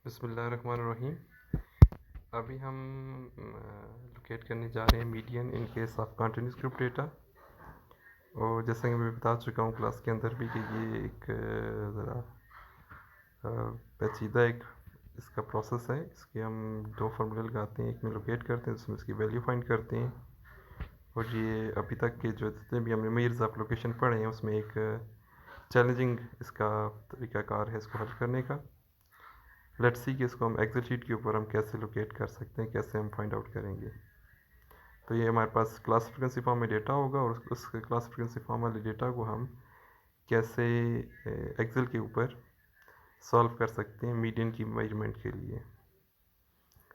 बिस्मिल्लाहिर्रहमानिर्रहीम। अभी हम लोकेट करने जा रहे हैं median in case of continuous group data. और जैसा कि मैं बता चुका हूँ क्लास के अंदर भी कि ये एक ज़रा पेचीदा एक इसका प्रोसेस है। इसके हम दो फार्मूले लगाते हैं, एक में लोकेट करते हैं, उसमें इसकी वैल्यू फाइंड करते हैं। और ये अभी तक के जो जितने भी हमने मेजर्स ऑफ लोकेशन पढ़े हैं उसमें एक चैलेंजिंग इसका तरीक़ाकार है इसको हल करने का। लेट्स सी कि इसको हम एक्सेल शीट के ऊपर हम कैसे लोकेट कर सकते हैं, कैसे हम फाइंड आउट करेंगे। तो ये हमारे पास क्लास फ्रीक्वेंसी फॉर्म में डेटा होगा और उस क्लास फ्रीक्वेंसी फॉर्म वाले डेटा को हम कैसे एक्सेल के ऊपर सॉल्व कर सकते हैं मीडियन की मेजरमेंट के लिए।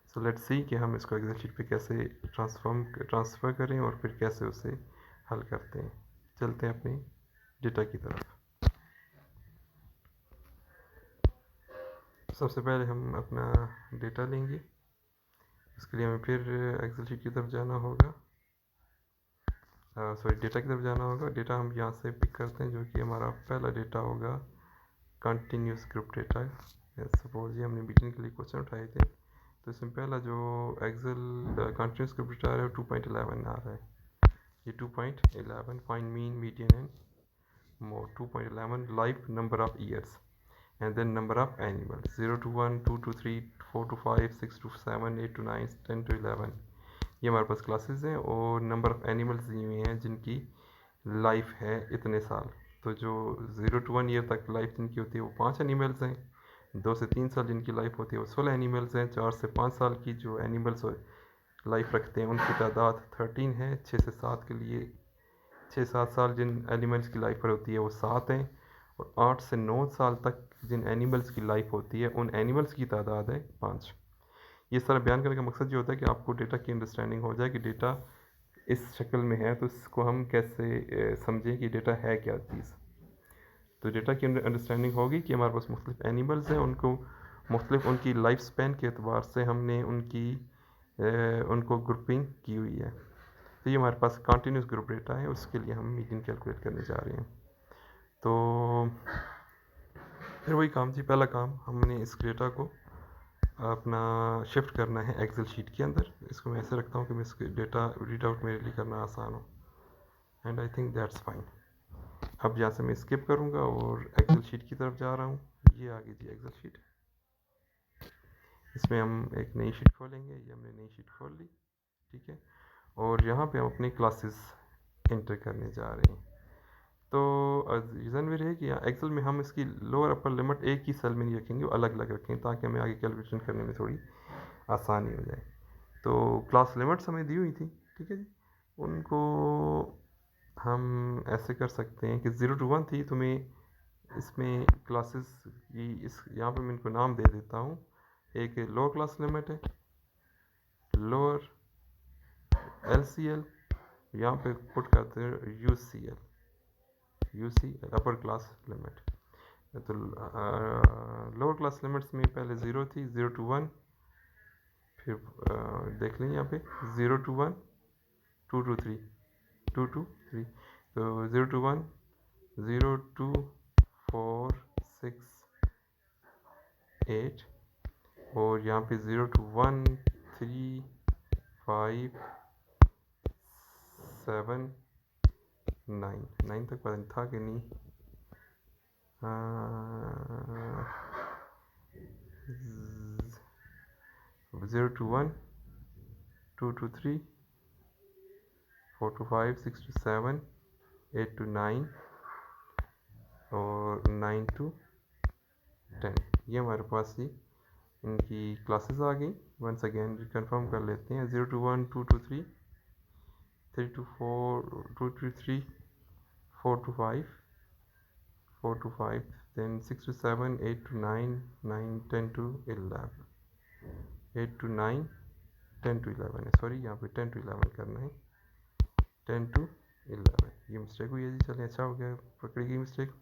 सो लेट्स सी कि हम इसको एक्सेल शीट पे कैसे ट्रांसफ़र करें और फिर कैसे उसे हल करते हैं। चलते हैं अपने डेटा की तरफ। सबसे पहले हम अपना डेटा लेंगे, इसके लिए हमें फिर एक्सेल शीट की तरफ जाना होगा, डेटा की तरफ जाना होगा। डेटा हम यहाँ से पिक करते हैं जो कि हमारा पहला डेटा होगा कंटिन्यूस ग्रुप डेटा। सपोज ये हमने मीटिंग के लिए क्वेश्चन उठाए थे, तो इसमें पहला जो एक्सेल कंटिन्यूस ग्रुप डेटा आ रहा है 2.11 आ रहा है। ये 2.11 find mean median and mode. 2.11 life number of years and then number of animals 0 to 1, 2 to 3, 4 to 5, 6 to 7, 8 to 9, 10 to 11 ये हमारे पास क्लासेस हैं। और नंबर ऑफ़ एनिमल्स दिए हुए हैं जिनकी लाइफ है इतने साल। तो जो 0 to 1 ईयर तक लाइफ जिनकी होती है वो 5 एनिमल्स हैं। 2 से 3 साल जिनकी लाइफ होती है वो 16 एनिमल्स हैं। 4 से 5 साल की जो एनिमल्स लाइफ रखते हैं उनकी तादाद 13 है। 6 से 7 के लिए 6-7 साल जिन एनिमल्स की लाइफ पर होती है वो 7 हैं। और 8 से 9 साल तक जिन एनिमल्स की लाइफ होती है उन एनिमल्स की तादाद है 5। ये सारा बयान करने का मकसद ये होता है कि आपको डेटा की अंडरस्टैंडिंग हो जाए कि डेटा इस शक्ल में है तो इसको हम कैसे समझें कि डेटा है क्या चीज़। तो डेटा की अंडरस्टैंडिंग होगी कि हमारे पास मुख्तलिफ एनिमल्स हैं, उनको मुख्तलिफ उनकी लाइफ स्पैन के अतबार से हमने उनको ग्रुपिंग की हुई है। तो ये हमारे पास कंटिन्यूस ग्रुप डेटा है, उसके लिए हम मीडियन कैलकुलेट करने जा रहे हैं। तो फिर वही काम जी, पहला काम हमने इस डेटा को अपना शिफ्ट करना है एक्सेल शीट के अंदर। इसको मैं ऐसे रखता हूँ कि मैं इसके डेटा रीड आउट मेरे लिए करना आसान हो, and I think that's fine. अब यहाँ से मैं स्किप करूँगा और एक्सेल शीट की तरफ जा रहा हूँ। ये आ गई जी एक्सेल शीट। इसमें हम एक नई शीट खोलेंगे। ये हमने नई शीट खोल ली, ठीक है। और यहाँ पे हम अपनी क्लासेस एंटर करने जा रहे हैं। तो रीज़न भी रहे कि यहाँ एक्सेल में हम इसकी लोअर अपर लिमिट एक ही सेल में नहीं रखेंगे, वो अलग अलग रखेंगे ताकि हमें आगे कैलकुलेशन करने में थोड़ी आसानी हो जाए। तो क्लास लिमिट्स हमें दी हुई थी, ठीक है जी। उनको हम ऐसे कर सकते हैं कि 0 to 1 थी, तो मैं इसमें क्लासेस की इस यहाँ पे मैं इनको नाम दे देता हूँ। एक लोअर क्लास लिमिट है, लोअर LCL, यहाँ पे पुट करते हैं UCL, अपर क्लास लिमिट। तो लोअर क्लास लिमिट्स में पहले 0 थी, 0 to 1, फिर देख लें यहाँ पे 0 to 1, 2 to 3, 2 to 3। तो 0 to 1, 0 to 4, 6, 8, और यहाँ पे 0 to 1, 3, 5, 7, 9 तक पता नहीं था कि नहीं। 0 to 1, 2 to 3, 4 to 5, 6 to 7, 8 to 9 और 9 to 10। ये हमारे पास ही इनकी क्लासेस आ गई। वंस अगेन कंफर्म कर लेते हैं। 0 to 1, 2 to 3, 3 to 4, 2 to 3, 4 to 5, 4 to 5, then 6 to 7, 8 to 9, 9, 10 to 11, 8 to 9, 10 to 11 है। सॉरी, यहाँ पे 10 to 11 करना है, 10 to 11। ये मिस्टेक हुई है जी, चलें अच्छा हो गया, पकड़ी गई मिस्टेक।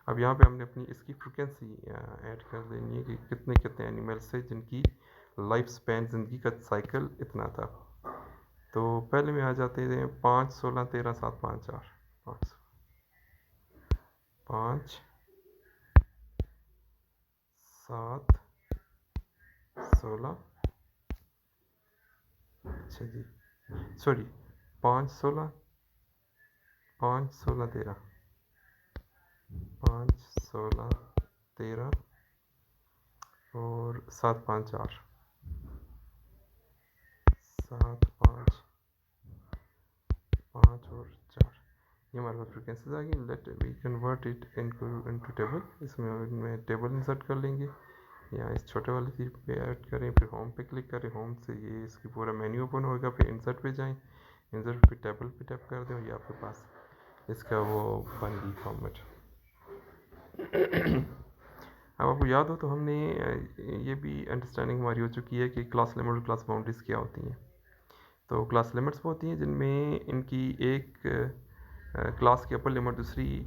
अब यहाँ पे हमने अपनी इसकी फ्रिक्वेंसी ऐड कर देनी है कि कितने कितने एनिमल्स थे जिनकी लाइफ स्पैन, ज़िंदगी का साइकिल इतना था। तो पहले में आ जाते थे 5, 16, 13, 7, 5, 4, 5, 5, 7, 16, अच्छा जी सॉरी 5 16, 5 16 13, 5 16 13 और 7 5 4, 7 5 5 और 4, ये हमारे पास फ्रिक्वेंसीज आ गई। Let we convert it into table, इसमें टेबल इंसर्ट कर लेंगे। यहाँ इस छोटे वाले चीज़ पे ऐड करें, फिर होम पे क्लिक करें, होम से ये इसकी पूरा मेन्यू ओपन होगा, फिर इंसर्ट पे जाएं, इंसर्ट पे टेबल पे टैप कर दें और ये आपके पास इसका वो बन गई फॉर्मेट। अब आपको याद हो तो हमने ये भी अंडरस्टैंडिंग हमारी हो चुकी है कि क्लास लिमिट और क्लास बाउंड्रीज क्या होती हैं। तो क्लास लिमिट्स वो होती हैं जिनमें इनकी एक क्लास की अपर लिमिट दूसरी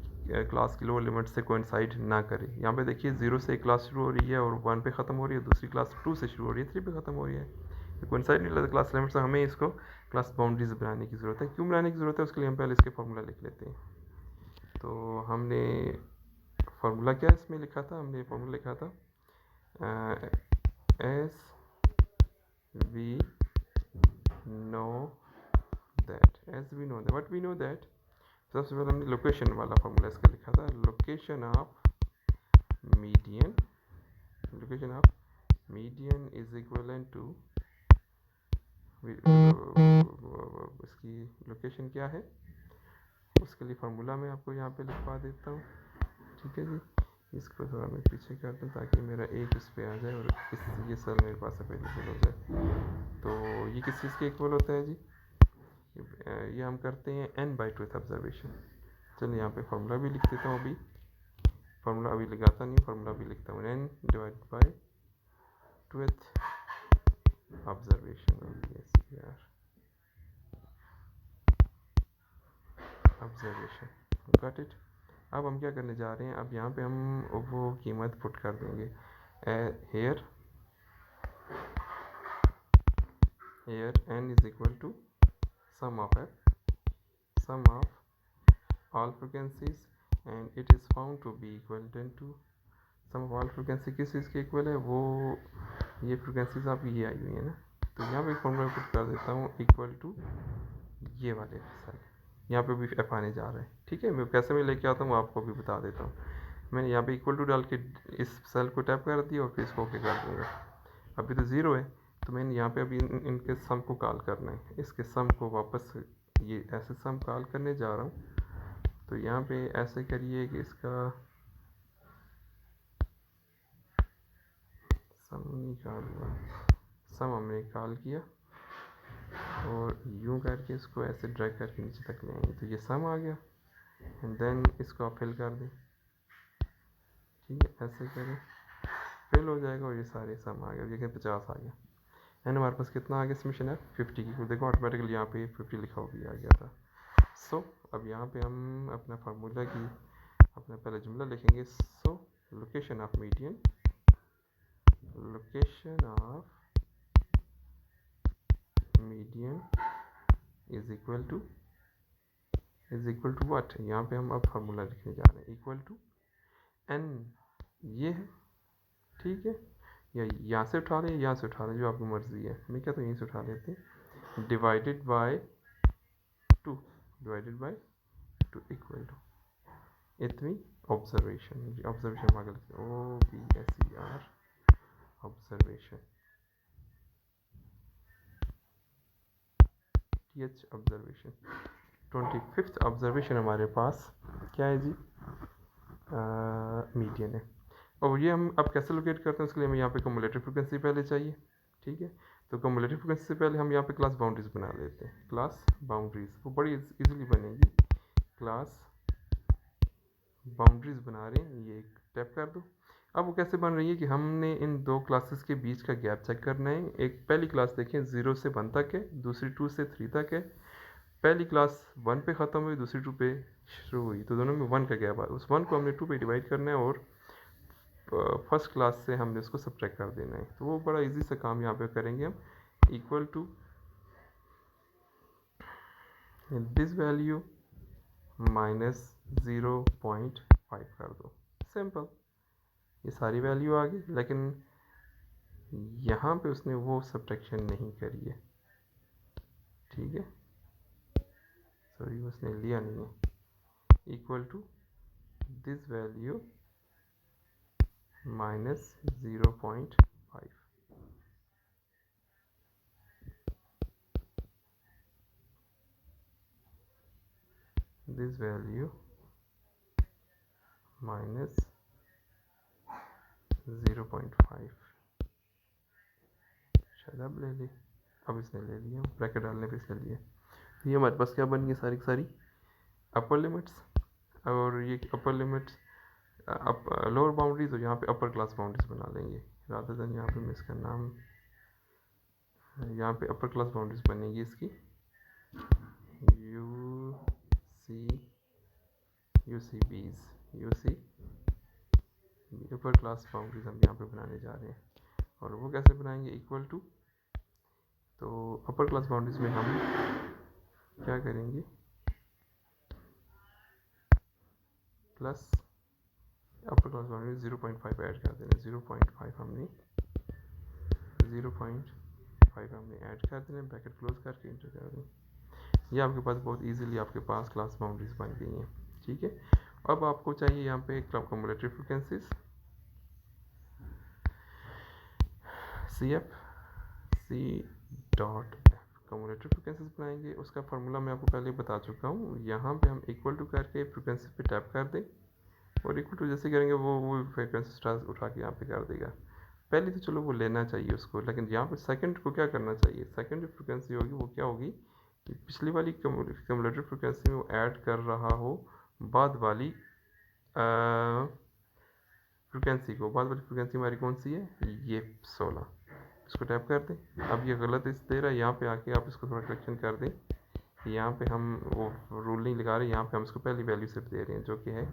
क्लास की लोअर लिमिट से कोइंसाइड ना करे। यहाँ पे देखिए 0 से एक क्लास शुरू हो रही है और 1 पे ख़त्म हो रही है, दूसरी क्लास 2 से शुरू हो रही है, 3 पे ख़त्म हो रही है, तो कोइंसाइड नहीं लगता क्लास लिमिट से। हमें इसको क्लास बाउंड्रीज बनाने की ज़रूरत है। क्यों बनाने की ज़रूरत है उसके लिए हम पहले इसके फार्मूला लिख लेते हैं। तो हमने फार्मूला क्या इसमें लिखा था, हमने फार्मूला लिखा था as we know that, as we know that, what we know that. सबसे पहले हमने लोकेशन वाला फार्मूला इसका लिखा था, location of median, location of median is equal to, इसकी लोकेशन क्या है उसके लिए फार्मूला मैं आपको यहाँ पे लिखवा देता हूँ। ठीक है जी, इसको थोड़ा मैं पीछे कर दूँ ताकि मेरा एक इस पे आ जाए और ये सेल मेरे पास अवेलेबल हो जाए। तो ये किस चीज़ के इक्वल होता है जी, ये हम करते हैं n/2th ऑब्जर्वेशन। चलिए यहाँ पे फार्मूला भी लिख देता हूँ, अभी फार्मूला अभी लगाता नहीं, फार्मूला भी लिखता हूँ, n/2th observation observation, got it. अब हम क्या करने जा रहे हैं, अब यहाँ पे हम वो कीमत पुट कर देंगे here n is equal to sum of all frequencies and it is found to be equal to sum of all frequency किस चीज़ के इक्वल है, वो ये फ्रिक्वेंसीज आप ये आई हुई है ना। तो यहाँ पे फॉर्मूला पुट कर देता हूँ इक्वल टू ये वाले सेल, यहाँ पे भी एफ आने जा रहा है। ठीक है, मैं कैसे मैं लेके आता हूँ आपको भी बता देता हूँ। मैंने यहाँ पे इक्वल टू डाल के इस सेल को टैप कर दिया और फिर इसको ओके कर दूँगा। अभी तो ज़ीरो है तो मैंने यहाँ पे अभी इनके सम को कॉल करना है, इसके सम को वापस ये ऐसे सम कॉल करने जा रहा हूँ। तो यहाँ पे ऐसे करिए कि इसका सम निकाल हुआ, सम हमने कॉल किया और यूँ करके इसको ऐसे ड्रैग करके नीचे तक ले आएंगे तो ये सम आ गया। एंड देन इसको आप फिल कर दें, ठीक है, ऐसे करें फिल हो जाएगा और ये सारे सम आ गया। देखिए 50 आ गया एंड हमारे पास कितना आ गया समीशन है 50 की। देखो ऑटोमेटिकली यहाँ पे 50 लिखा हुआ भी आ गया था। सो अब यहाँ पे हम अपना फार्मूला की अपना पहले जुमला लिखेंगे। So location of median, location of median is equal to what, यहाँ पे हम अब फार्मूला लिखने जा रहे हैं इक्वल टू n, ये है, ठीक है, या यहाँ से उठा लें यहाँ से उठा लें, जो आपकी मर्ज़ी है। मैं क्या तो यहीं से उठा लेते हैं, डिवाइडेड बाय 2 इक्वल टू इतनी ऑब्जर्वेशन, ऑब्जर्वेशन आगे लिखते हैं OBSER observation, TH observation. 25th observation हमारे पास क्या है जी, मीडियन है। और ये हम अब कैसे लोकेट करते हैं उसके लिए हमें यहाँ पे कम्युलेटिव फ्रिक्वेंसी पहले चाहिए। ठीक है, तो कम्युलेटिव फ्रिक्वेंसी से पहले हम यहाँ पे क्लास बाउंड्रीज बना लेते हैं। क्लास बाउंड्रीज वो बड़ी इजीली बनेगी। क्लास बाउंड्रीज बना रहे हैं, ये एक टैप कर दो। अब वो कैसे बन रही है कि हमने इन दो क्लासेस के बीच का गैप चेक करना है। एक पहली क्लास देखें 0 से 1 तक है, दूसरी 2 से 3 तक है। पहली क्लास 1 पे ख़त्म हुई, दूसरी 2 पे शुरू हुई, तो दोनों में 1 का गैप आ, उस 1 को हमने 2 पे डिवाइड करना है और फर्स्ट क्लास से हमने उसको सब्ट्रैक्ट कर देना है। तो वो बड़ा इजी सा काम यहाँ पे करेंगे हम। इक्वल टू दिस वैल्यू -0.5 कर दो, सिंपल, ये सारी वैल्यू आ गई। लेकिन यहाँ पे उसने वो सब्ट्रैक्शन नहीं करी है, ठीक है, सॉरी उसने लिया नहीं है, equal to this value minus 0.5, this value minus 0.5, शायद अब ले ली, अब इसने ले लिया, ब्रैकेट डालने पे इसने लिया। ये हमारे पास क्या बन गई सारी की सारी अपर लिमिट्स, और ये अपर लिमिट्स अप लोअर बाउंड्रीज, हो यहाँ पे अपर क्लास बाउंड्रीज बना लेंगे, रादर देन यहाँ पे मैं इसका नाम, यहाँ पे अपर क्लास बाउंड्रीज बनेगी इसकी U C Bs, U C upper class boundaries हम यहाँ पे बनाने जा रहे हैं। और वो कैसे बनाएंगे, इक्वल टू, तो अपर क्लास बाउंड्रीज में हम क्या करेंगे, प्लस अपर क्लास बाउंड्री 0.5 ऐड कर देना, 0.5 हमने 0.5 हमने ऐड कर देना, ब्रैकेट क्लोज करके इंटर कर दें। ये आपके पास बहुत इजीली आपके पास क्लास बाउंड्रीज बन गई हैं, ठीक है। अब आपको चाहिए यहाँ पे cumulative frequencies, C F C dot cumulative frequencies बनाएंगे। उसका फार्मूला मैं आपको पहले बता चुका हूँ। यहाँ पे हम इक्वल टू करके फ्रिक्वेंसी पे टैप कर दें, और इक्वल टू जैसे करेंगे वो फ्रिक्वेंसी स्टार उठा के यहाँ पे कर देगा। पहले तो चलो वो लेना चाहिए उसको, लेकिन यहाँ पे सेकंड को क्या करना चाहिए, सेकंड जो फ्रिक्वेंसी होगी वो क्या होगी कि पिछली वाली कम्युलेटिव फ्रिक्वेंसी में वो ऐड कर रहा हो बाद वाली फ्रिक्वेंसी को। बाद वाली फ्रिक्वेंसी हमारी कौन सी है, ये 16, इसको टैप कर दें। अब ये गलत इस दे रहा है, यहाँ पे आके आप इसको थोड़ा करेक्शन कर दें। यहाँ पे हम वो रूल नहीं लगा रहे, यहाँ पे हम इसको पहली वैल्यू सिर्फ दे रहे हैं जो कि है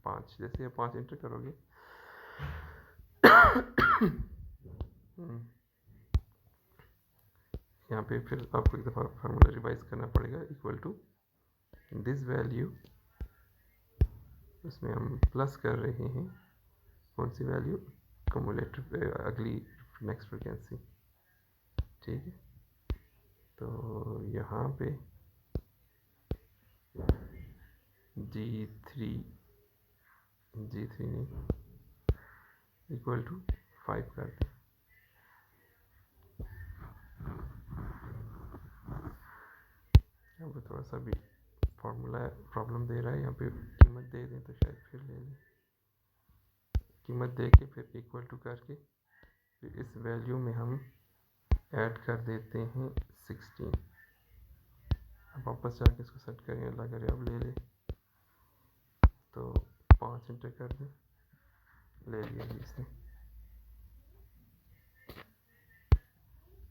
5। जैसे आप 5 इंटर करोगे यहाँ पे फिर आपको एक दफ़ा फार्मूला रिवाइज करना पड़ेगा, इक्वल टू दिस वैल्यू, उसमें हम प्लस कर रहे हैं कौन सी वैल्यू, कम्युलेटिव अगली नेक्स्ट फ्रिक्वेंसी, ठीक है। तो यहाँ पे G3 नहीं इक्वल टू 5 कर दें। यहाँ पे थोड़ा सा भी फार्मूला प्रॉब्लम दे रहा है, यहाँ पे कीमत दे दें तो शायद फिर ले लें। कीमत दे के फिर इक्वल टू करके फिर इस वैल्यू में हम ऐड कर देते हैं 16। अब वापस जाके इसको सेट करें, अल्लाह करे अब ले ले, तो 5 इंटर कर दें, ले लिया जी इसने।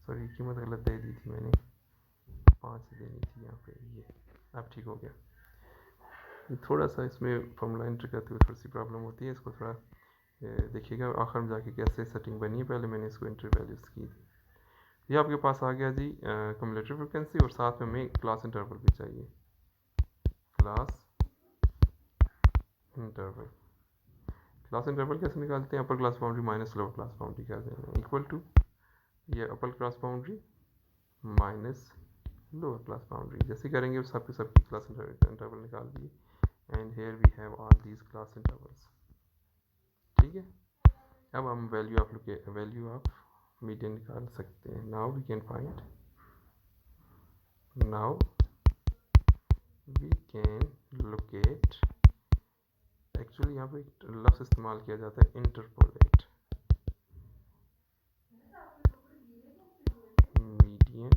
सॉरी कीमत गलत दे दी थी मैंने, 5 देनी थी यहाँ पे, ये अब ठीक हो गया। थोड़ा सा इसमें फॉर्मूला एंटर करते हुए थोड़ी सी प्रॉब्लम होती है, इसको थोड़ा देखिएगा आखिर में जाके कैसे सेटिंग बनी है। पहले मैंने इसको एंटर वैल्यूज़ की, ये आपके पास आ गया जी कम्युलेटिव फ्रिक्वेंसी, और साथ में हमें क्लास इंटरवल भी चाहिए, क्लास इंटरवल। क्लास इंटरवल कैसे निकालते हैं, upper class boundary minus lower class boundary कर देंगे, इक्वल टू ये upper class boundary minus lower class boundary. जैसे करेंगे सबकी क्लास इंटरवल निकाल दिए, and here we have all these class intervals, ठीक है। अब हम वैल्यू ऑफ मीडियन निकाल सकते हैं। Now we can find, now we can locate, actually यहाँ पे एक लफ्ज़ इस्तेमाल किया जाता है interpolate, median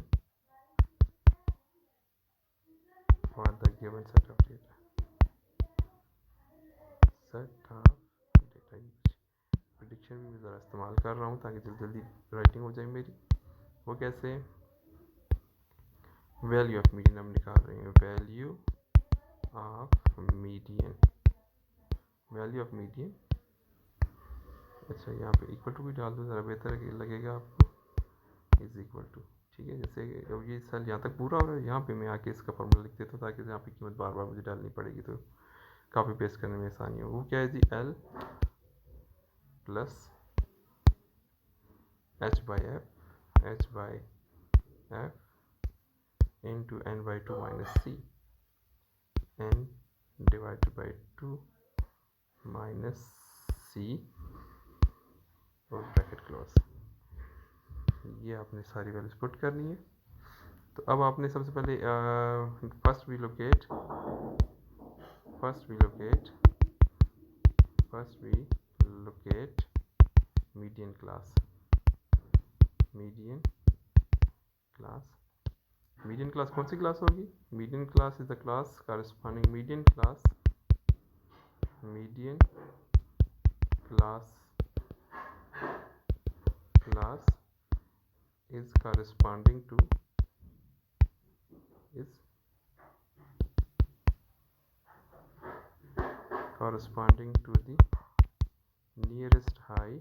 for the given set of data, set of data. Prediction भी मैं ज़रा इस्तेमाल कर रहा हूँ ताकि जल्दी जल्दी राइटिंग हो जाए मेरी। वो कैसे, वैल्यू ऑफ मीडियन हम निकाल रहे हैं, value of median, value of median. अच्छा यहाँ पे इक्वल टू भी डाल दो, ज़रा बेहतर लगेगा आपको, इज इक्वल टू, ठीक है। जैसे अब ये सेल यहाँ तक पूरा हो रहा है, यहाँ पे मैं आके इसका फॉर्मूला लिख देता हूँ ताकि यहाँ पे कीमत बार बार मुझे डालनी पड़ेगी, तो कॉपी पेस्ट करने में आसानी हो। वो क्या है जी, L plus h by f into n by 2 minus c, n divided by 2 minus c और ब्रैकेट क्लोज। ये आपने सारी वैल्यूज पुट करनी है। तो अब आपने सबसे पहले first we locate median class. Median class कौन सी क्लास होगी? Median class is the class corresponding median class is corresponding to the nearest high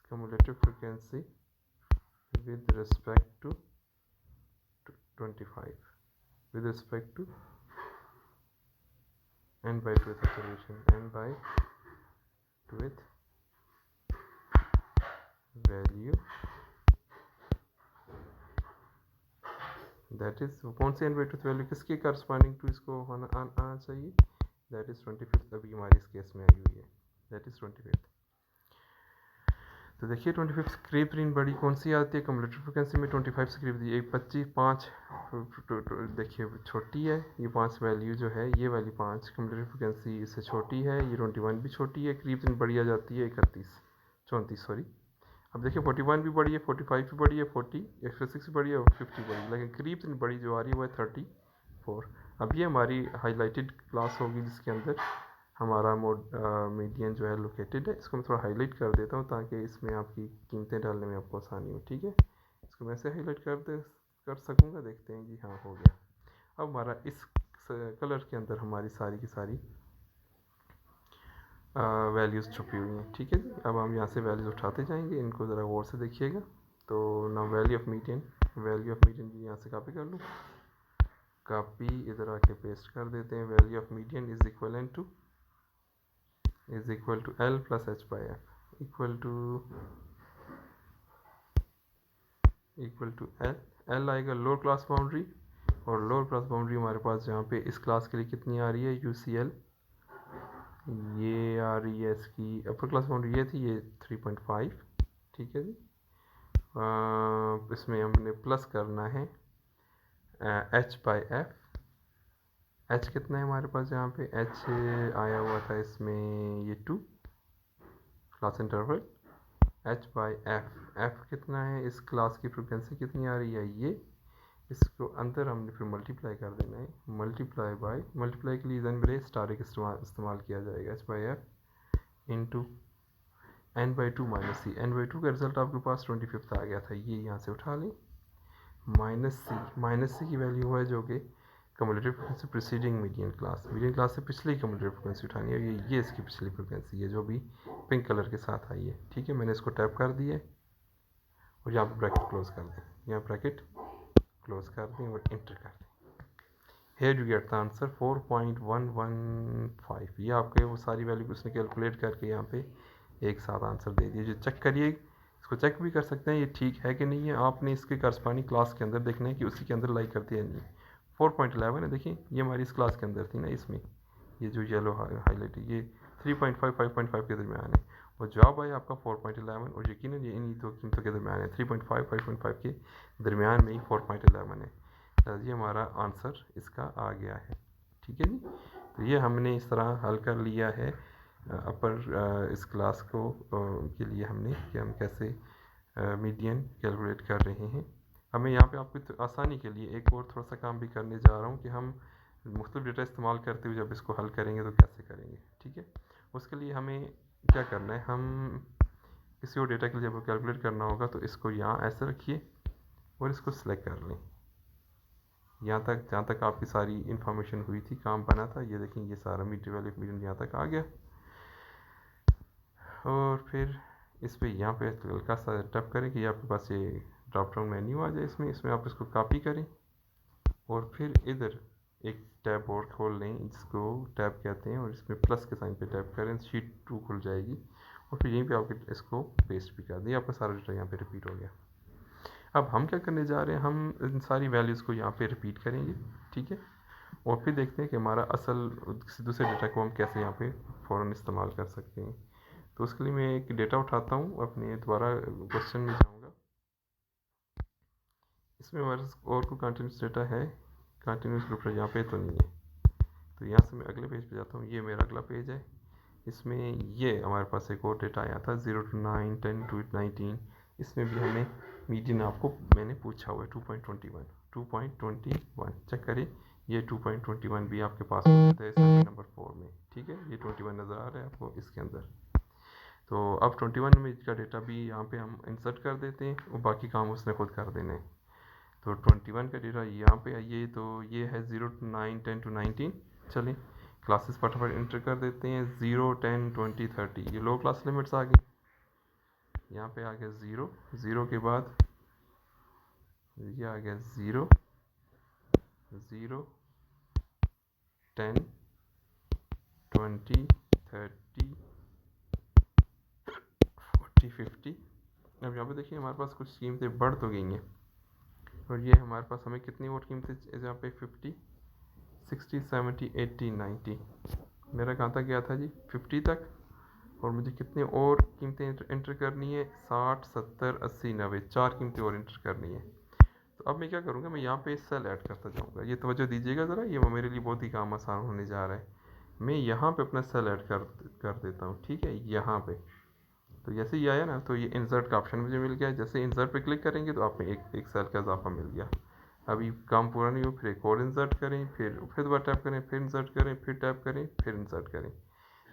cumulative frequency with respect to 25 with respect to n by 2th observation, n by 2th value, that is कौन सी n by 2th value किसके corresponding to इसको आना चाहिए? That is 25th। अभी हमारी इस case में आई हुई है, दैट इज 25th। तो देखिए 25 से करीब तरीन बड़ी कौन सी आती है? कम्युलेटिव फ्रिक्वेंसी में 25 से करीब ये 5 देखिए छोटी है, ये 5 वैल्यू जो है, ये वाली 5 कम्युलेटिव फ्रिक्वेंसी इससे छोटी है, ये 21 भी छोटी है, करीब तरीन बड़ी आ जाती है 34 सॉरी। अब देखिए 41 भी बड़ी है, 45 भी बड़ी है, 46 भी बड़ी है और 50 बड़ी है, लेकिन करीब तरीन बड़ी जो आ रही है वो है 34। अब ये हमारी हाईलाइटेड क्लास होगी जिसके अंदर हमारा मीडियन जो है लोकेटेड है। इसको मैं थोड़ा हाईलाइट कर देता हूँ ताकि इसमें आपकी कीमतें डालने में आपको आसानी हो। ठीक है, इसको मैं ऐसे हाईलाइट कर सकूँगा। देखते हैं जी, हाँ हो गया। अब हमारा इस कलर के अंदर हमारी सारी की सारी वैल्यूज़ छुपी हुई हैं। ठीक है जी, अब हम यहाँ से वैल्यूज़ उठाते जाएंगे, इनको ज़रा गौर से देखिएगा। तो ना वैल्यू ऑफ मीडियन जी यहाँ से कॉपी कर लूँ, कॉपी इधर आके पेस्ट कर देते हैं। Value of median is equal to L plus h by F equal to L आएगा लोअर क्लास बाउंड्री, और लोअर क्लास बाउंड्री हमारे पास जहाँ पे इस क्लास के लिए कितनी आ रही है? UCL ये आ रही है इसकी अपर क्लास बाउंड्री ये थी, ये 3.5। ठीक है जी, इसमें हमने प्लस करना है h बाई एफ। h कितना है हमारे पास यहाँ पे? h आया हुआ था इसमें ये 2 class interval. h by f कितना है? इस क्लास की फ्रिक्वेंसी कितनी आ रही है? ये इसको अंदर हमने फिर मल्टीप्लाई कर देना है, मल्टीप्लाई के लिए जन ब्रेस स्टारिक इस्तेमाल किया जाएगा। h by F into n by 2 minus C. n by 2 का रिजल्ट आपके पास 25th आ गया था, ये यहाँ से उठा लें। माइनस सी की वैल्यू है जो कि cumulative frequency preceding median class से पिछली कम्युलेटिव फ्रिक्वेंसी उठानी है। ये इसकी पिछली फ्रिक्वेंसी है जो भी पिंक कलर के साथ आई है। ठीक है, मैंने इसको टैप कर दिया है और यहाँ पर ब्रैकेट क्लोज कर दें, यहाँ ब्रैकेट क्लोज कर दें और इंटर कर दें। Here you get the answer 4.115। ये आपके वो सारी वैल्यू उसने कैलकुलेट करके यहाँ पे एक साथ आंसर दे दिए। जो चेक करिए, इसको चेक भी कर सकते हैं ये ठीक है कि नहीं है। आपने इसके करस्पॉन्डिंग क्लास के अंदर देखना है कि उसी के अंदर लाई करती है नहीं। 4.11 है, देखिए ये हमारी इस क्लास के अंदर थी ना, इसमें ये जो येलो हाईलाइट है ये 3.5 5.5 के दरमियान है, और जवाब आया आपका 4.11। और यकीनन ये इन्हीं दो कीमतों के दरमियान है, 3.5 5.5 के दरमियान में ही 4.11 है। ये हमारा आंसर इसका आ गया है। ठीक है जी, तो ये हमने इस तरह हल कर लिया है अपर इस क्लास को के लिए हमने कि हम कैसे मीडियन कैलकुलेट कर रहे हैं। अब मैं यहाँ पे आपको तो आसानी के लिए एक और थोड़ा सा काम भी करने जा रहा हूँ कि हम मुख्तलिफ डेटा इस्तेमाल करते हुए जब इसको हल करेंगे तो कैसे करेंगे। ठीक है, उसके लिए हमें क्या करना है, हम किसी और डेटा के लिए जब कैलकुलेट करना होगा तो इसको यहाँ ऐसे रखिए और इसको सिलेक्ट कर लें यहाँ तक जहाँ तक आपकी सारी इन्फॉर्मेशन हुई थी, काम बना था। ये देखें, ये सारा मीडियन यहाँ तक आ गया। और फिर इस पर यहाँ पे हल्का सा टैप करें कि आपके पास ये ड्रॉप डाउन मेन्यू आ जाए। इसमें आप इसको कॉपी करें और फिर इधर एक टैब और खोल लें, जिसको टैब कहते हैं, और इसमें प्लस के साइन पे टैप करें, शीट 2 खुल जाएगी और फिर यहीं पे आपके इसको पेस्ट भी कर दें। आपका सारा डेटा यहाँ पे रिपीट हो गया। अब हम क्या करने जा रहे हैं, हम इन सारी वैल्यूज़ को यहाँ पे रिपीट करेंगे, ठीक है, और फिर देखते हैं कि हमारा असल किसी दूसरे डेटा को हम कैसे यहाँ पे फ़ौरन इस्तेमाल कर सकते हैं। तो उसके लिए मैं एक डेटा उठाता हूँ, अपने दोबारा क्वेश्चन में जाऊँगा। इसमें हमारे और कोई कंटिन्यूस डेटा है, कंटिन्यूस ग्रुप यहाँ पे तो नहीं है। तो यहाँ से मैं अगले पेज पे जाता हूँ, ये मेरा अगला पेज है। इसमें ये हमारे पास एक और डेटा आया था 0 to 9, 10 to 19। इसमें भी हमें मीडियन आपको मैंने पूछा हुआ है 2.21 चेक करें, ये 2.21 भी आपके पास मौजूद है सर्वे नंबर 4 में, ठीक है। ये 21 नज़र आ रहा है आपको इसके अंदर। तो अब 21 में इसका डेटा भी यहाँ पे हम इंसर्ट कर देते हैं और बाकी काम उसने खुद कर देना है। तो 21 का डेटा यहाँ पे आइए, तो ये है 0 to 9, 10 to 19। चलिए क्लासेस फटाफट इंटर कर देते हैं। 0, 10, 20, 30 ये लो क्लास लिमिट्स आ गई। यहाँ पे आ गया 0, 0 के बाद ये आ गया 0, 0, 10, 20, 30, 40, 50। अब यहाँ पे देखिए हमारे पास कुछ कीमतें बढ़ तो गई हैं, और ये हमारे पास हमें कितनी और कीमतें यहाँ पे 50, 60, 70, 80, 90। मेरा कहाँ तक गया था जी, 50 तक, और मुझे कितनी और कीमतें इंटर करनी है, 60, 70, 80, 90, 4 कीमतें और इंटर करनी है। तो अब मैं क्या करूँगा, मैं यहाँ पे सेल ऐड करता जाऊँगा। ये तवज्जो दीजिएगा ज़रा, ये मेरे लिए बहुत ही काम आसान होने जा रहा है। मैं यहाँ पे अपना सेल ऐड कर देता हूँ, ठीक है, यहाँ पे। तो जैसे ही आया ना, तो ये इंसर्ट का ऑप्शन मुझे मिल गया। जैसे इंसर्ट पे क्लिक करेंगे तो आप में एक सेल का इजाफा मिल गया। अभी काम पूरा नहीं हो, फिर एक और इंसर्ट करें, फिर दोबारा टैप करें, फिर इंसर्ट करें, फिर टैप करें, फिर इंसर्ट करें।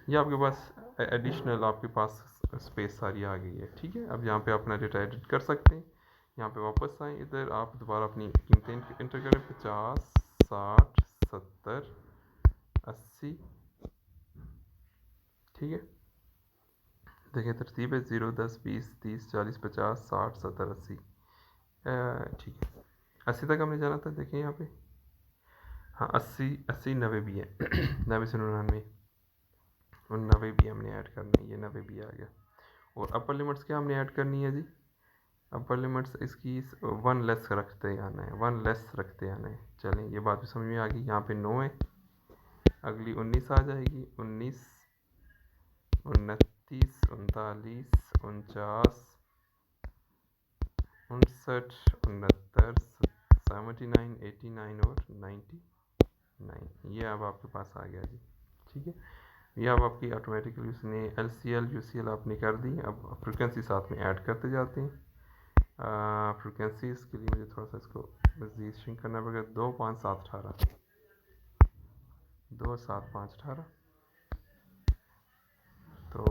ये आपके पास एडिशनल आपके पास स्पेस सारी आ गई है, ठीक है। अब यहाँ पे अपना डेटा एडिट कर सकते हैं। यहाँ पे वापस आएँ, इधर आप दोबारा अपनी कीमतें इंटर करें, 50, 60, 70, 80, ठीक है। देखिए तरतीब है 0, 10, 20, 30, 40, 50, 60, 70, 80, ठीक है। 80 तक हमने जाना था, देखिए यहाँ पे, हाँ 80, 80, 90 भी है 90 से 99, और 90 भी हमने ऐड करना है, ये 90 भी आ गया। और अपर लिमिट्स क्या हमने ऐड करनी है जी, अपर लिमिट्स इसकी 1 लेस रखते आना है, 1 लेस रखते आना है। चलें ये बात भी समझ में आ गई। यहाँ पे 9 है, अगली 19 आ जाएगी, 19, 29, 39, 49, 59, 69, 79, 89 और 99। ये अब आपके पास आ गया जी, ठीक है। ये अब आपकी ऑटोमेटिकली उसने LCL UCL आपने कर दी। अब फ्रिक्वेंसी साथ में ऐड करते जाते हैं। फ्रिक्वेंसीज के लिए मुझे थोड़ा सा इसको मज़ीद श्रिंक करना पड़ेगा। 2, 5, 7, 18, 2, 7, 5, 18, तो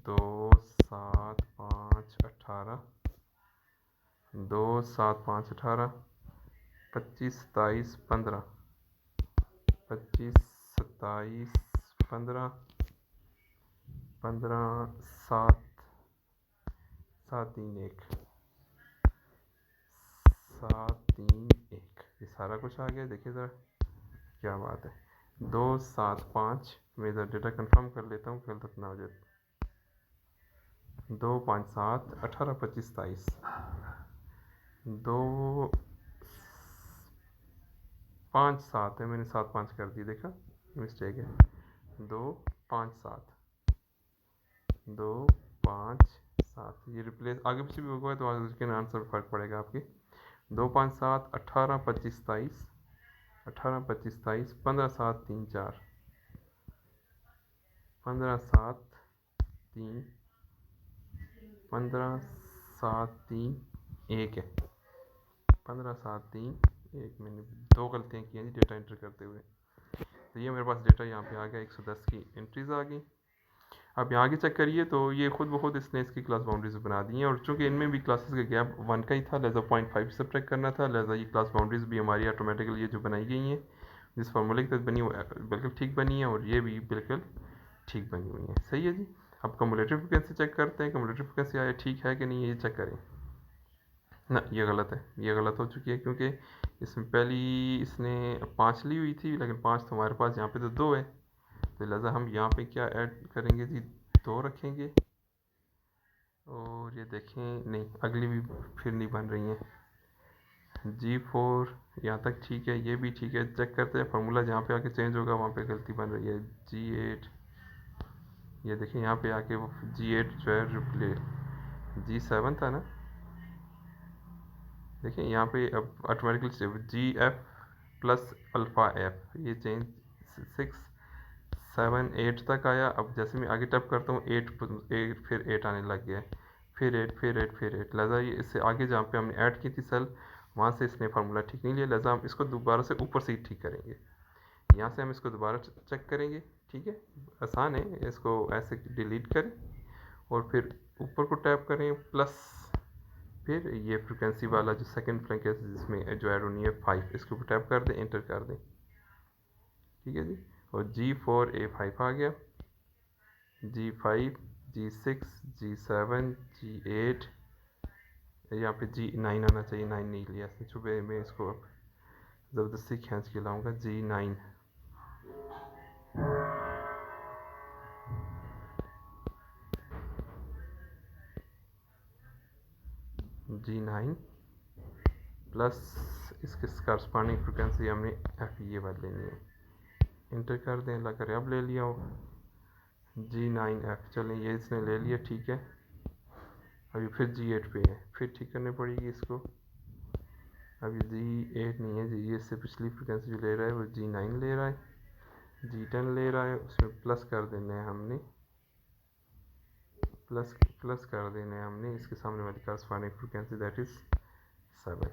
2, 7, 5, 18, 2, 7, 5, 18, 25, 27, 15, 25, 27, 15, 15, 7, 7, 3, 1, 7, 3, 1, ये सारा कुछ आ गया। देखिए ज़रा क्या बात है। 2, 7, 5, मैं इधर डेटा कंफर्म कर लेता हूँ, गलत ना हो जाए। 2, 5, 7, 18, 25, 27, 2, 5, 7 है, मैंने 7, 5 कर दिया, देखा मिस्टेक है। 2, 5, 7, 2, 5, 7, ये रिप्लेस आगे पीछे भी होगा तो उसके आंसर फर्क पड़ेगा आपके। 2, 5, 7, 18, 25, 27, 18, 25, 27, 15, 7, 3, 4, 15, 7, 3, 15, 7, 3, 1 है। 15, 7, 3, 1, मैंने 2 गलतियाँ की हैं जी डेटा एंटर करते हुए। तो ये मेरे पास डेटा यहाँ पे आ गया, 110 की एंट्रीज आ गई। अब यहाँ आगे चेक करिए, तो ये खुद ब खुद इसने इसकी क्लास बाउंड्रीज बना दी हैं, और चूंकि इनमें भी क्लासेस का गैप 1 का ही था, लिहाजा 0.5 सब्ट्रैक्ट करना था, लिहाजा ये क्लास बाउंड्रीज भी हमारी ऑटोमेटिकली ये जो बनाई गई हैं जिस फार्मूले के तहत बनी वो बिल्कुल ठीक बनी है, और ये भी बिल्कुल ठीक बनी हुई है। सही है जी। अब कम्युलेटिव फ्रिक्वेंसी चेक करते हैं, कम्युलेटिव फ्रिक्वेंसी आया ठीक है कि नहीं, ये चेक करें। ना, ये गलत है, ये गलत हो चुकी है, क्योंकि इसमें पहली इसने 5 ली हुई थी, लेकिन 5 तो हमारे पास यहाँ पे तो 2 है, तो लिहाजा हम यहाँ पे क्या ऐड करेंगे जी, 2 रखेंगे। और ये देखें, नहीं अगली भी फिर नहीं बन रही हैं। G4 यहाँ तक ठीक है, ये भी ठीक है। चेक करते हैं फार्मूला, जहाँ पे आके चेंज होगा वहाँ पे गलती बन रही है। G8, ये देखें यहाँ पे आके वो G8 जो है रिप्ले G7 था ना, देखिए यहाँ पे अब automatically GF plus alpha F, ये चेंज 6 7 8 तक आया। अब जैसे मैं आगे टैप करता हूँ 8 फिर 8 आने लग गया है, फिर 8 फिर 8 फिर 8। लिहाजा ये इससे आगे जहाँ पे हमने ऐड की थी सेल, वहाँ से इसने फार्मूला ठीक नहीं लिया, लिहाजा हम इसको दोबारा से ऊपर से ही ठीक करेंगे। यहाँ से हम इसको दोबारा चेक करेंगे, ठीक है, आसान है। इसको ऐसे डिलीट करें और फिर ऊपर को टैप करें प्लस, फिर ये फ्रिक्वेंसी वाला जो सेकंड फ्रिक्वेंसी जिसमें जो ऐड होनी है 5, इसके ऊपर टैप कर दें, एंटर कर दें, ठीक है जी। और G4A5 आ गया, G5 G6 G7 G8, यहाँ पे G9 आना चाहिए, 9 नहीं लिया इसने, सुबह में इसको अब ज़बरदस्ती खींच के लाऊंगा। G9, G9 प्लस इसके करस्पॉन्डिंग फ्रिक्वेंसी हमने एफ ये वाली लेनी है, इंटर कर दें। ला कर अब ले लिया हो G9F, चलें ये इसने ले लिया, ठीक है। अभी फिर G8 पे है, फिर ठीक करनी पड़ेगी इसको। अभी G8 नहीं है जी, ये इससे पिछली फ्रिक्वेंसी जो ले रहा है वो G9 ले रहा है, G10 ले रहा है, उसमें प्लस कर देना है हमने, प्लस कर देना है हमने इसके सामने वाली करस्पॉन्डिंग फ्रिक्वेंसी, दैट इज़ 7,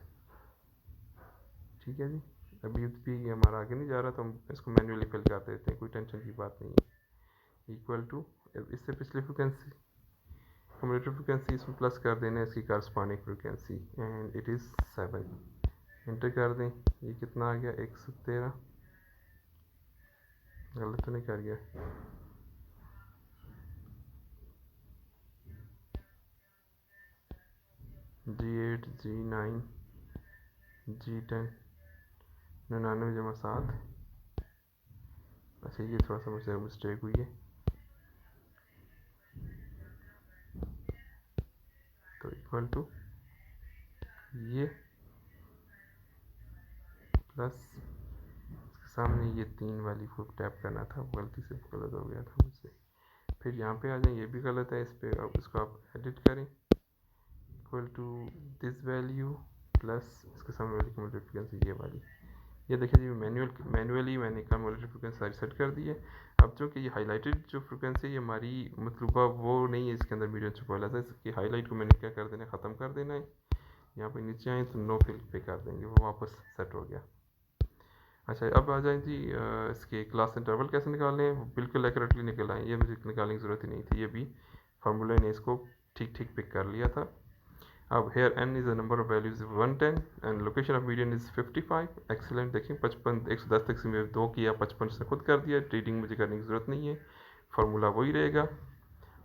ठीक है जी। अभी भी हमारा आगे नहीं जा रहा, तो हम इसको मैन्युअली फिल कर देते हैं, कोई टेंशन की बात नहीं है। इक्वल टू, इससे पिछली फ्रिक्वेंसी कम्यूटेटिव फ्रिक्वेंसी इसमें प्लस कर देना है इसकी corresponding frequency, and it is 7, inter कर दें। ये कितना आ गया, 113, गलत तो नहीं कर गया। G8 G9 G10 99 × 7, अच्छा ये थोड़ा सा मुझसे मिस्टेक हुई है, तो इक्वल टू ये प्लस इसके सामने ये 3 वाली को टैप करना था, गलती से गलत हो गया था मुझसे। फिर यहाँ पे आ जाए, ये भी गलत है, इस पर अब इसको आप एडिट करें, equal to this value plus इसके सामने वाली कम्यूटेटिव फ्रिक्वेंसी ये वाली। ये देखिए जी, मैनुअली मैंने कम्यूटेटिव फ्रिक्वेंसी सारी सेट कर दी है। अब चूँकि ये हाईलाइटेड जो फ्रिक्वेंसी है हमारी मतलूबा वो नहीं है, इसके अंदर मीडियम छुपा हुआ है, इसकी हाईलाइट को मैंने क्या कर देना है, ख़त्म कर देना है। यहाँ पे नीचे आए तो नो फिल पे कर देंगे, वो वापस सेट हो गया। अच्छा अब आ जाए जी, इसके क्लास इंटरवल कैसे निकालें, वो बिल्कुल एक्यूरेटली निकल आए, ये मुझे निकालने की ज़रूरत ही नहीं थी, ये भी फार्मूले ने इसको ठीक ठीक पिक कर लिया था। अब here n is the number of values 110 and location of median is 55, excellent. देखें 55 110 तक से मैं 2 किया, 55 से खुद कर दिया, रीडिंग मुझे करने की ज़रूरत नहीं है, फार्मूला वही रहेगा।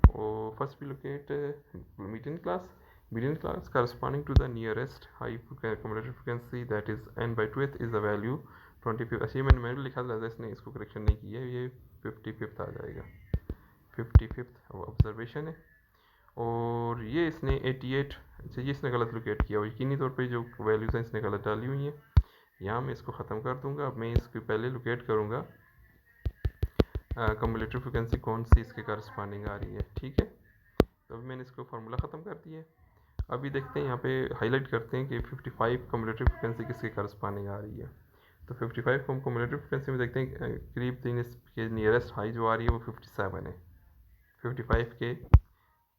और फर्स्ट भी locate median class corresponding to the nearest high cumulative frequency, that is n/2th is the value 25। अच्छा ये मैंने मैनुअली लिखा था, इसने इसको करेक्शन नहीं किया, ये 55th आ जाएगा, 55th ऑब्जर्वेशन है। और ये इसने 88, अच्छा ये इसने गलत लोकेट किया, और यकीनी तौर पे जो वैल्यूज़ हैं इसने गलत डाली हुई हैं। यहाँ मैं इसको ख़त्म कर दूँगा। अब मैं इसको पहले लोकेट करूँगा कम्युलेटिव फ्रिक्वेंसी कौन सी इसके करस्पॉन्डिंग आ रही है, ठीक है। तो अभी मैंने इसको फार्मूला ख़त्म कर दिया है। अभी देखते हैं यहाँ पे हाईलाइट करते हैं कि 55 कम्युलेटिव फ्रिक्वेंसी किसके करस्पॉन्डिंग आ रही है। तो 55 को हम कम्युलेटिव फ्रिक्वेंसी में देखते हैं, करीब 3 इसके नियरेस्ट हाई जो आ रही है वो 57 है। 55 के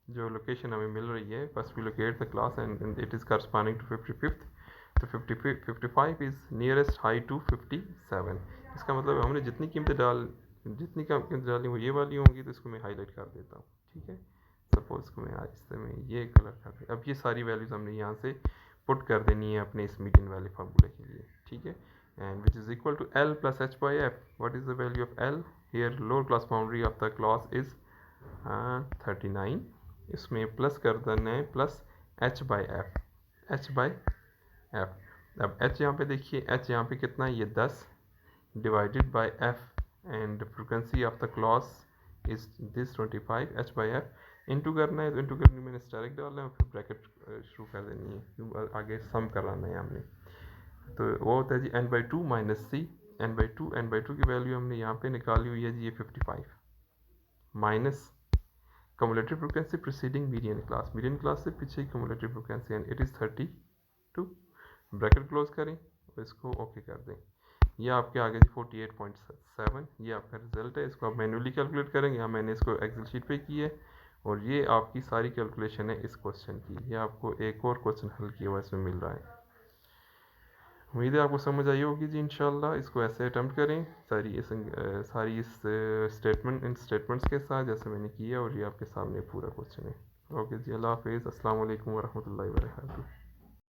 जो लोकेशन हमें मिल रही है, first we locate the class and it is corresponding to 55th, तो 55 इज़ नियरेस्ट हाई टू 57। इसका मतलब हमने जितनी कीमतें डाली वो ये वाली होंगी, तो इसको मैं हाईलाइट कर देता हूँ, ठीक है। सपोज को मैं आज में ये कलर कर दे। अब ये सारी वैल्यूज़ हमने यहाँ से पुट कर देनी है अपने इस मीडियन वाले फार्मूले के लिए, ठीक है। And which is equal to L plus h/f। What is the value of L here, lower class boundary of the class is 39, इसमें प्लस कर देना है plus h/f, H by F. अब एच यहाँ पे देखिए, एच यहाँ पे कितना है, ये 10 divided by F and frequency of the class is this 25 H by F. Into करना है तो इंटू करने में डायरेक्ट डालना है और फिर ब्रैकेट शुरू कर देनी है, आगे सम कराना है हमने। तो वो होता है जी N by two minus C N by two की वैल्यू हमने यहाँ पे निकाली हुई है जी, ये 55 minus cumulative frequency preceding median class से पीछे की cumulative frequency and it is 32। Bracket close करें और इसको ओके कर दें। ये आपके आगे जी 48.7 ये आपका रिजल्ट है। इसको आप मैन्युअली कैलकुलेट करेंगे, यहाँ मैंने इसको एक्सेल शीट पे की है और ये आपकी सारी कैलकुलेशन है इस क्वेश्चन की। ये आपको एक और क्वेश्चन हल किया हुआ इसमें मिल रहा है। उम्मीद है आपको समझ आई होगी जी इंशाल्लाह। इसको ऐसे अटैम्प्ट करें सारी इस इन स्टेटमेंट्स के साथ जैसे मैंने किया, और ये आपके सामने पूरा क्वेश्चन है। ओके जी, अल्लाह हाफिज़, अस्सलाम वालेकुम वरहमतुल्लाहि वबरकातुहू।